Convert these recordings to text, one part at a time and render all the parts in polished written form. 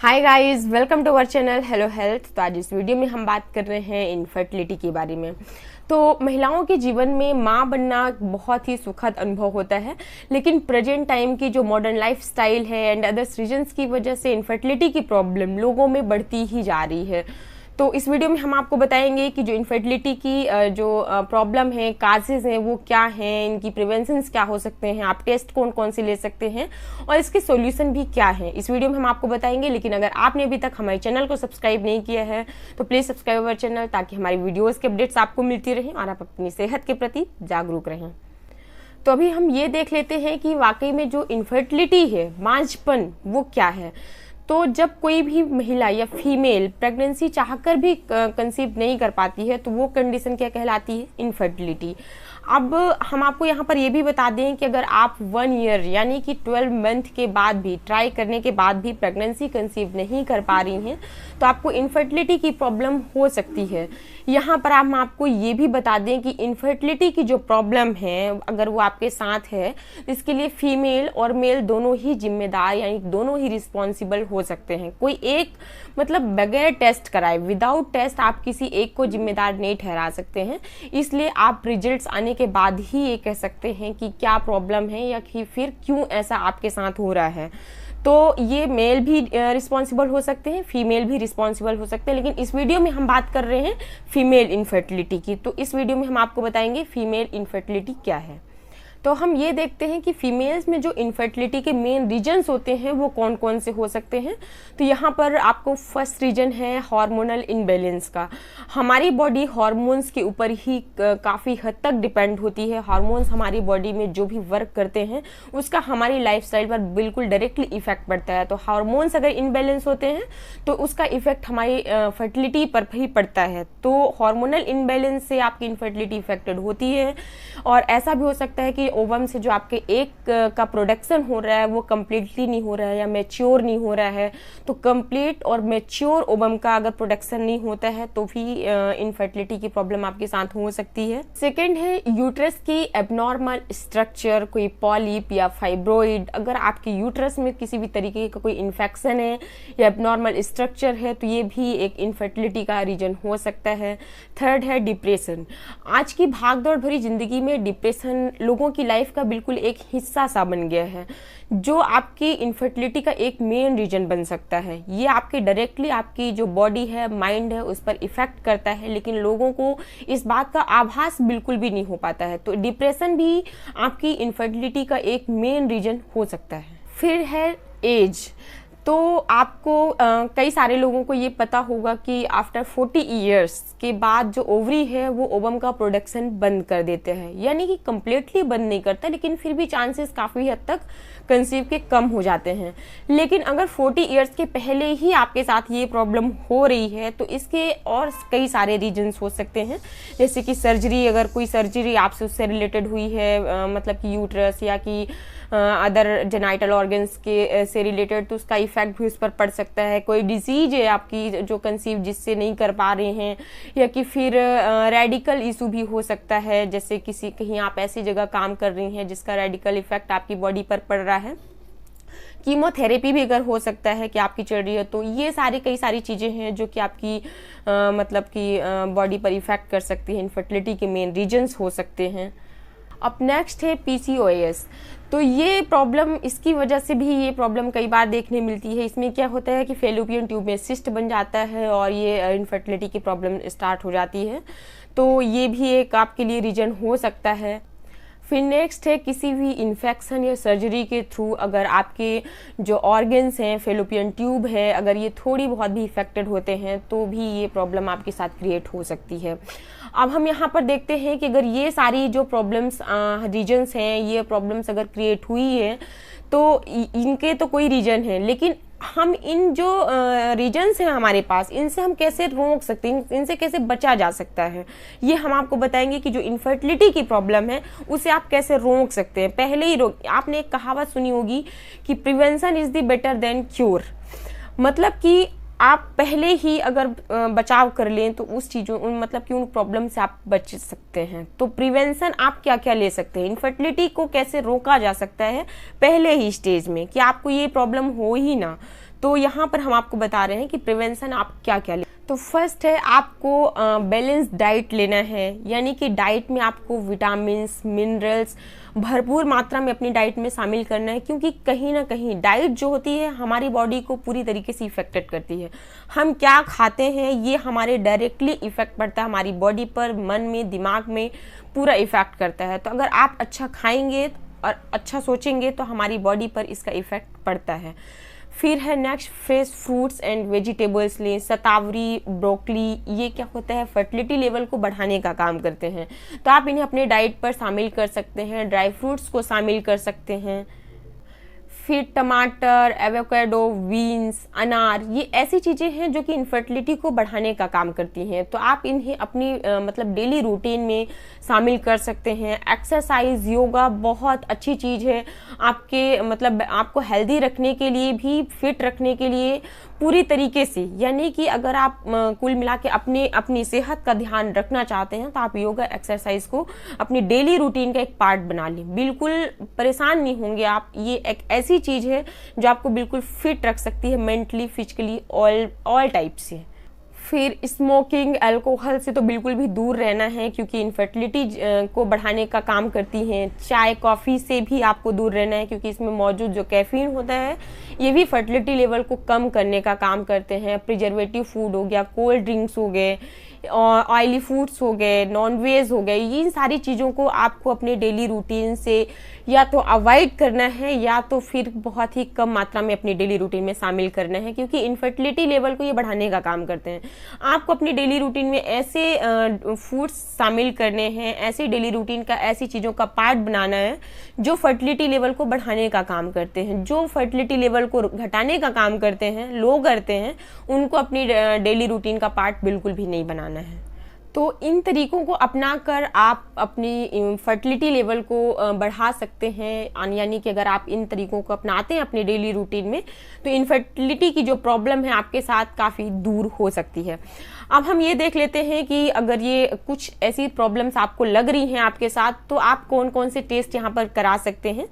Hi guys, welcome to our channel hello health. तो आज इस वीडियो में हम बात कर रहे हैं इनफर्टिलिटी के बारे में। तो महिलाओं के जीवन में माँ बनना बहुत ही सुखद अनुभव होता है, लेकिन प्रेजेंट टाइम की जो मॉडर्न लाइफस्टाइल है एंड अदर्स रीजंस की वजह से इनफर्टिलिटी की प्रॉब्लम लोगों में बढ़ती ही जा रही है। तो इस वीडियो में हम आपको बताएंगे कि जो इनफर्टिलिटी की जो प्रॉब्लम है, काजेज हैं, वो क्या हैं, इनकी प्रिवेंशंस क्या हो सकते हैं, आप टेस्ट कौन कौन से ले सकते हैं और इसके सॉल्यूशन भी क्या है, इस वीडियो में हम आपको बताएंगे। लेकिन अगर आपने अभी तक हमारे चैनल को सब्सक्राइब नहीं किया है तो प्लीज़ सब्सक्राइब अवर चैनल, ताकि हमारी वीडियोज़ के अपडेट्स आपको मिलती रहें और आप अपनी सेहत के प्रति जागरूक रहें। तो अभी हम ये देख लेते हैं कि वाकई में जो इनफर्टिलिटी है, मांझपन, वो क्या है। तो जब कोई भी महिला या फीमेल प्रेगनेंसी चाहकर भी कंसीव नहीं कर पाती है तो वो कंडीशन क्या कहलाती है? इनफर्टिलिटी। अब हम आपको यहाँ पर ये भी बता दें कि अगर आप 1 ईयर यानी कि 12 मंथ के बाद भी ट्राई करने के बाद भी प्रेगनेंसी कंसीव नहीं कर पा रही हैं तो आपको इनफर्टिलिटी की प्रॉब्लम हो सकती है। यहाँ पर हम आपको ये भी बता दें कि इनफर्टिलिटी की जो प्रॉब्लम है, अगर वो आपके साथ है, इसके लिए फीमेल और मेल दोनों ही जिम्मेदार यानी दोनों ही रिस्पॉन्सिबल हो सकते हैं। कोई एक मतलब बगैर टेस्ट कराए, विदाउट टेस्ट आप किसी एक को जिम्मेदार नहीं ठहरा सकते हैं। इसलिए आप रिजल्ट्स आने के बाद ही ये कह सकते हैं कि क्या प्रॉब्लम है या कि फिर क्यों ऐसा आपके साथ हो रहा है। तो ये मेल भी रिस्पॉन्सिबल हो सकते हैं, फीमेल भी रिस्पॉन्सिबल हो सकते हैं, लेकिन इस वीडियो में हम बात कर रहे हैं फीमेल इनफर्टिलिटी की। तो इस वीडियो में हम आपको बताएंगे फीमेल इनफर्टिलिटी क्या है। तो हम ये देखते हैं कि फीमेल्स में जो इनफर्टिलिटी के मेन रीजन्स होते हैं वो कौन कौन से हो सकते हैं। तो यहाँ पर आपको फर्स्ट रीजन है हार्मोनल इनबैलेंस का। हमारी बॉडी हार्मोन्स के ऊपर ही काफ़ी हद तक डिपेंड होती है। हार्मोन्स हमारी बॉडी में जो भी वर्क करते हैं उसका हमारी लाइफस्टाइल पर बिल्कुल डायरेक्टली इफेक्ट पड़ता है। तो हार्मोन्स अगर इनबैलेंस होते हैं तो उसका इफेक्ट हमारी फर्टिलिटी पर ही पड़ता है। तो हार्मोनल इनबैलेंस से आपकी इनफर्टिलिटी इफेक्टेड होती है। और ऐसा भी हो सकता है कि ओवम से जो आपके एक का प्रोडक्शन हो रहा है वो कम्प्लीटली नहीं हो रहा है या मैच्योर नहीं हो रहा है। तो कंप्लीट और मैच्योर ओवम का अगर प्रोडक्शन नहीं होता है तो भी इनफर्टिलिटी की प्रॉब्लम आपके साथ हो सकती है। सेकंड है यूट्रस की एबनॉर्मल स्ट्रक्चर, कोई पॉलिप या फाइब्रोइड। अगर आपके यूट्रस में किसी भी तरीके का कोई इन्फेक्शन है या एबनॉर्मल स्ट्रक्चर है तो ये भी एक इनफर्टिलिटी का रीजन हो सकता है। थर्ड है डिप्रेशन। आज की भागदौड़ भरी जिंदगी में डिप्रेशन लोगों की लाइफ का बिल्कुल एक हिस्सा सा बन गया है, जो आपकी इनफर्टिलिटी का एक मेन रीजन बन सकता है। ये आपके डायरेक्टली आपकी जो बॉडी है, माइंड है, उस पर इफेक्ट करता है, लेकिन लोगों को इस बात का आभास बिल्कुल भी नहीं हो पाता है। तो डिप्रेशन भी आपकी इनफर्टिलिटी का एक मेन रीजन हो सकता है। फिर है एज। तो आपको कई सारे लोगों को ये पता होगा कि आफ्टर 40 ईयर्स के बाद जो ओवरी है वो ओवम का प्रोडक्शन बंद कर देते हैं, यानी कि कम्प्लीटली बंद नहीं करता, लेकिन फिर भी चांसेस काफ़ी हद तक कंसीव के कम हो जाते हैं। लेकिन अगर 40 ईयर्स के पहले ही आपके साथ ये प्रॉब्लम हो रही है तो इसके और कई सारे रीजन्स हो सकते हैं, जैसे कि सर्जरी, अगर कोई सर्जरी आपसे उससे रिलेटेड हुई है, मतलब कि यूट्रस या कि अदर जेनाइटल ऑर्गन्स के से रिलेटेड, तो उसका इफेक्ट भी उस पर पड़ सकता है। कोई डिजीज है आपकी जो कंसीव जिससे नहीं कर पा रहे हैं, या कि फिर रेडिकल इशू भी हो सकता है, जैसे कहीं आप ऐसी जगह काम कर रही हैं जिसका रेडिकल इफेक्ट आपकी बॉडी पर पड़ रहा है। कीमोथेरेपी भी अगर हो सकता है कि आपकी चल रही है। तो ये कई सारी चीज़ें हैं जो कि आपकी मतलब कि बॉडी पर इफेक्ट कर सकती है, इनफर्टिलिटी के मेन रीजन्स हो सकते हैं। अब नेक्स्ट है PCOS। तो ये प्रॉब्लम, इसकी वजह से भी ये प्रॉब्लम कई बार देखने मिलती है। इसमें क्या होता है कि फेलोपियन ट्यूब में सिस्ट बन जाता है और ये इनफर्टिलिटी की प्रॉब्लम स्टार्ट हो जाती है। तो ये भी एक आपके लिए रीजन हो सकता है। फिर नेक्स्ट है किसी भी इन्फेक्शन या सर्जरी के थ्रू अगर आपके जो ऑर्गन्स हैं, फेलोपियन ट्यूब है, अगर ये थोड़ी बहुत भी इफेक्टेड होते हैं तो भी ये प्रॉब्लम आपके साथ क्रिएट हो सकती है। अब हम यहाँ पर देखते हैं कि अगर ये सारी जो प्रॉब्लम्स रीजन्स हैं, ये प्रॉब्लम्स अगर क्रिएट हुई है तो इनके तो कोई रीजन है, लेकिन हम इन जो रीजन्स हैं हमारे पास, इनसे हम कैसे रोक सकते हैं, इनसे कैसे बचा जा सकता है, ये हम आपको बताएंगे कि जो इनफर्टिलिटी की प्रॉब्लम है उसे आप कैसे रोक सकते हैं। पहले ही आपने एक कहावत सुनी होगी कि prevention is the better than cure. मतलब कि आप पहले ही अगर बचाव कर लें तो उस चीज़ों मतलब कि उन प्रॉब्लम से आप बच सकते हैं। तो प्रिवेंशन आप क्या क्या ले सकते हैं, इनफर्टिलिटी को कैसे रोका जा सकता है पहले ही स्टेज में कि आपको ये प्रॉब्लम हो ही ना। तो यहाँ पर हम आपको बता रहे हैं कि प्रिवेंशन आप क्या क्या ले। तो फर्स्ट है आपको बैलेंस डाइट लेना है, यानी कि डाइट में आपको विटामिन्स, मिनरल्स भरपूर मात्रा में अपनी डाइट में शामिल करना है, क्योंकि कहीं ना कहीं डाइट जो होती है हमारी बॉडी को पूरी तरीके से इफेक्टेड करती है। हम क्या खाते हैं ये हमारे डायरेक्टली इफेक्ट पड़ता है हमारी बॉडी पर, मन में, दिमाग में पूरा इफेक्ट करता है। तो अगर आप अच्छा खाएंगे और अच्छा सोचेंगे तो हमारी बॉडी पर इसका इफेक्ट पड़ता है। फिर है next, fresh fruits and vegetables लें। शतावरी, ब्रोकली, ये क्या होता है फर्टिलिटी लेवल को बढ़ाने का काम करते हैं, तो आप इन्हें अपने डाइट पर शामिल कर सकते हैं। ड्राई फ्रूट्स को शामिल कर सकते हैं। फिर टमाटर, एवोकाडो, बीन्स, अनार, ये ऐसी चीज़ें हैं जो कि इनफर्टिलिटी को बढ़ाने का काम करती हैं, तो आप इन्हें अपनी मतलब डेली रूटीन में शामिल कर सकते हैं। एक्सरसाइज, योगा बहुत अच्छी चीज़ है आपके मतलब आपको हेल्दी रखने के लिए भी, फिट रखने के लिए पूरी तरीके से, यानी कि अगर आप कुल मिला के अपनी सेहत का ध्यान रखना चाहते हैं तो आप योगा एक्सरसाइज को अपनी डेली रूटीन का एक पार्ट बना लें। बिल्कुल परेशान नहीं होंगे आप, ये एक ऐसी चीज़ है जो आपको बिल्कुल फिट रख सकती है मेंटली, फिजिकली, ऑल टाइप से। फिर स्मोकिंग, अल्कोहल से तो बिल्कुल भी दूर रहना है, क्योंकि इनफर्टिलिटी को बढ़ाने का काम करती हैं। चाय, कॉफ़ी से भी आपको दूर रहना है, क्योंकि इसमें मौजूद जो कैफीन होता है ये भी फर्टिलिटी लेवल को कम करने का काम करते हैं। प्रिजर्वेटिव फूड हो गया, कोल्ड ड्रिंक्स हो गए, ऑयली फूड्स हो गए, नॉन वेज हो गए, इन सारी चीज़ों को आपको अपने डेली रूटीन से या तो अवॉइड करना है या तो फिर बहुत ही कम मात्रा में अपनी डेली रूटीन में शामिल करना है, क्योंकि इनफर्टिलिटी लेवल को ये बढ़ाने का काम करते हैं। आपको अपनी डेली रूटीन में ऐसे फूड्स शामिल करने हैं, ऐसे डेली रूटीन का ऐसी चीज़ों का पार्ट बनाना है जो फर्टिलिटी लेवल को बढ़ाने का काम करते हैं। जो फर्टिलिटी लेवल को घटाने का काम करते हैं, लो करते हैं, उनको अपनी डेली रूटीन का पार्ट बिल्कुल भी नहीं बनाना है। तो इन तरीकों को अपनाकर आप अपनी फर्टिलिटी लेवल को बढ़ा सकते हैं, यानी कि अगर आप इन तरीकों को अपनाते हैं अपनी डेली रूटीन में तो इनफर्टिलिटी की जो प्रॉब्लम है आपके साथ काफ़ी दूर हो सकती है। अब हम ये देख लेते हैं कि अगर ये कुछ ऐसी प्रॉब्लम्स आपको लग रही हैं आपके साथ, तो आप कौन कौन से टेस्ट यहाँ पर करा सकते हैं।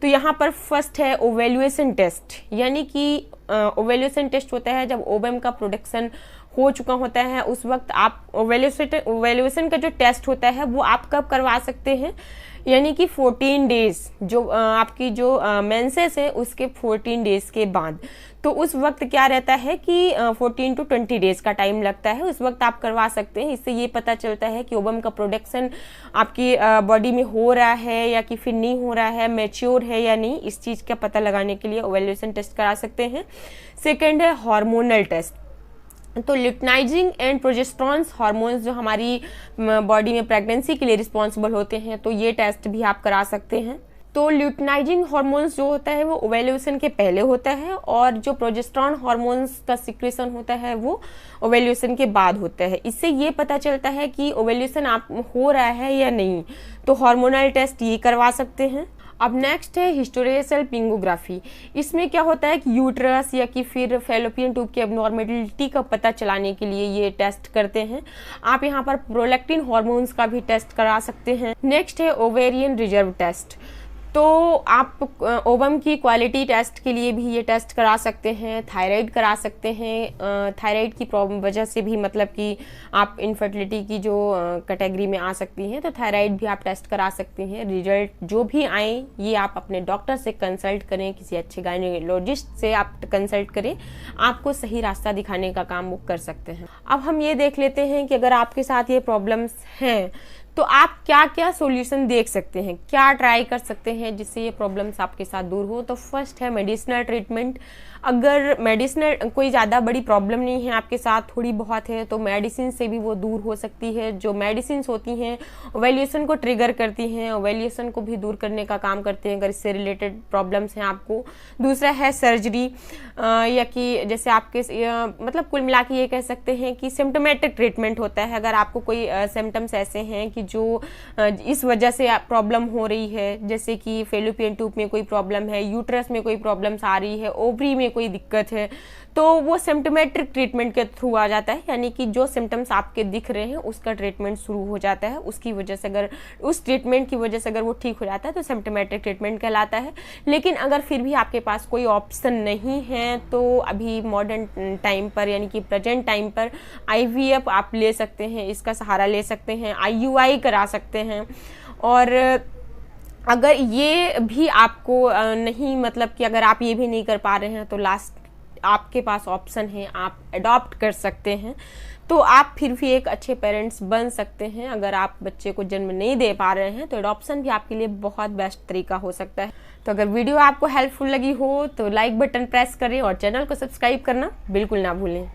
तो यहाँ पर फर्स्ट है ओवेल्युएशन टेस्ट, यानी कि ओवेल्युएशन टेस्ट होता है जब ओवम का प्रोडक्शन हो चुका होता है, उस वक्त आप ओवेल्युएशन का जो टेस्ट होता है वो आप कब करवा सकते हैं, यानी कि 14 डेज जो आपकी जो मेंसेस है उसके 14 डेज के बाद। तो उस वक्त क्या रहता है कि 14 to 20 डेज का टाइम लगता है, उस वक्त आप करवा सकते हैं। इससे ये पता चलता है कि ओवम का प्रोडक्शन आपकी बॉडी में हो रहा है या कि फिर नहीं हो रहा है, मैच्योर है या नहीं, इस चीज़ का पता लगाने के लिए ओवेल्युएशन टेस्ट करा सकते हैं। सेकेंड है हार्मोनल टेस्ट। तो ल्यूटिनाइजिंग एंड प्रोजेस्टेरॉन्स हार्मोन्स जो हमारी बॉडी में प्रेगनेंसी के लिए रिस्पॉन्सिबल होते हैं, तो ये टेस्ट भी आप करा सकते हैं। तो ल्यूटिनाइजिंग हार्मोन्स जो होता है वो ओवेल्युएशन के पहले होता है, और जो प्रोजेस्टेरॉन हार्मोन्स का सिक्रेशन होता है वो ओवेल्युएशन के बाद होता है। इससे ये पता चलता है कि ओवेल्युएशन आप हो रहा है या नहीं, तो हार्मोनल टेस्ट ये करवा सकते हैं। अब नेक्स्ट है हिस्टोरिकल पिंगोग्राफी। इसमें क्या होता है कि यूट्रस या कि फिर फैलोपियन ट्यूब की एबनॉर्मेलिटी का पता चलाने के लिए ये टेस्ट करते हैं। आप यहाँ पर प्रोलैक्टिन हार्मोन्स का भी टेस्ट करा सकते हैं। नेक्स्ट है ओवेरियन रिजर्व टेस्ट। तो आप ओवम की क्वालिटी टेस्ट के लिए भी ये टेस्ट करा सकते हैं। थायराइड करा सकते हैं, थायराइड की प्रॉब्लम वजह से भी मतलब कि आप इनफर्टिलिटी की जो कैटेगरी में आ सकती हैं, तो थायराइड भी आप टेस्ट करा सकते हैं। रिजल्ट जो भी आए ये आप अपने डॉक्टर से कंसल्ट करें, किसी अच्छे गायनेकोलॉजिस्ट से आप कंसल्ट करें, आपको सही रास्ता दिखाने का काम वो कर सकते हैं। अब हम ये देख लेते हैं कि अगर आपके साथ ये प्रॉब्लम्स हैं तो आप क्या क्या सॉल्यूशन देख सकते हैं, क्या ट्राई कर सकते हैं जिससे ये प्रॉब्लम्स आपके साथ दूर हो। तो फर्स्ट है मेडिसिनल ट्रीटमेंट। अगर मेडिसिनल कोई ज़्यादा बड़ी प्रॉब्लम नहीं है आपके साथ, थोड़ी बहुत है, तो मेडिसिन से भी वो दूर हो सकती है। जो मेडिसिन होती हैं ओवेल्युएशन को ट्रिगर करती हैं, ओवेल्युएशन को भी दूर करने का काम करते हैं अगर इससे रिलेटेड प्रॉब्लम्स हैं आपको। दूसरा है सर्जरी, या कि जैसे आपके मतलब कुल मिला के ये कह सकते हैं कि सिम्टोमेटिक ट्रीटमेंट होता है। अगर आपको कोई सिम्टम्स ऐसे हैं कि जो इस वजह से प्रॉब्लम हो रही है, जैसे कि फेलोपियन ट्यूब में कोई प्रॉब्लम है, यूट्रस में कोई प्रॉब्लम्स आ रही है, ओवरी में कोई दिक्कत है, तो वो सिम्टोमेट्रिक ट्रीटमेंट के थ्रू आ जाता है, यानी कि जो सिम्टम्स आपके दिख रहे हैं उसका ट्रीटमेंट शुरू हो जाता है। उसकी वजह से अगर उस ट्रीटमेंट की वजह से अगर वो ठीक हो जाता है तो सिम्टोमेट्रिक ट्रीटमेंट कहलाता है। लेकिन अगर फिर भी आपके पास कोई ऑप्शन नहीं है तो अभी मॉडर्न टाइम पर यानी कि प्रेजेंट टाइम पर IVF आप ले सकते हैं, इसका सहारा ले सकते हैं, IUI करा सकते हैं। और अगर ये भी आपको नहीं, मतलब कि अगर आप ये भी नहीं कर पा रहे हैं तो लास्ट आपके पास ऑप्शन है, आप अडॉप्ट कर सकते हैं, तो आप फिर भी एक अच्छे पेरेंट्स बन सकते हैं। अगर आप बच्चे को जन्म नहीं दे पा रहे हैं तो अडॉप्शन भी आपके लिए बहुत बेस्ट तरीका हो सकता है। तो अगर वीडियो आपको हेल्पफुल लगी हो तो लाइक बटन प्रेस करें और चैनल को सब्सक्राइब करना बिल्कुल ना भूलें।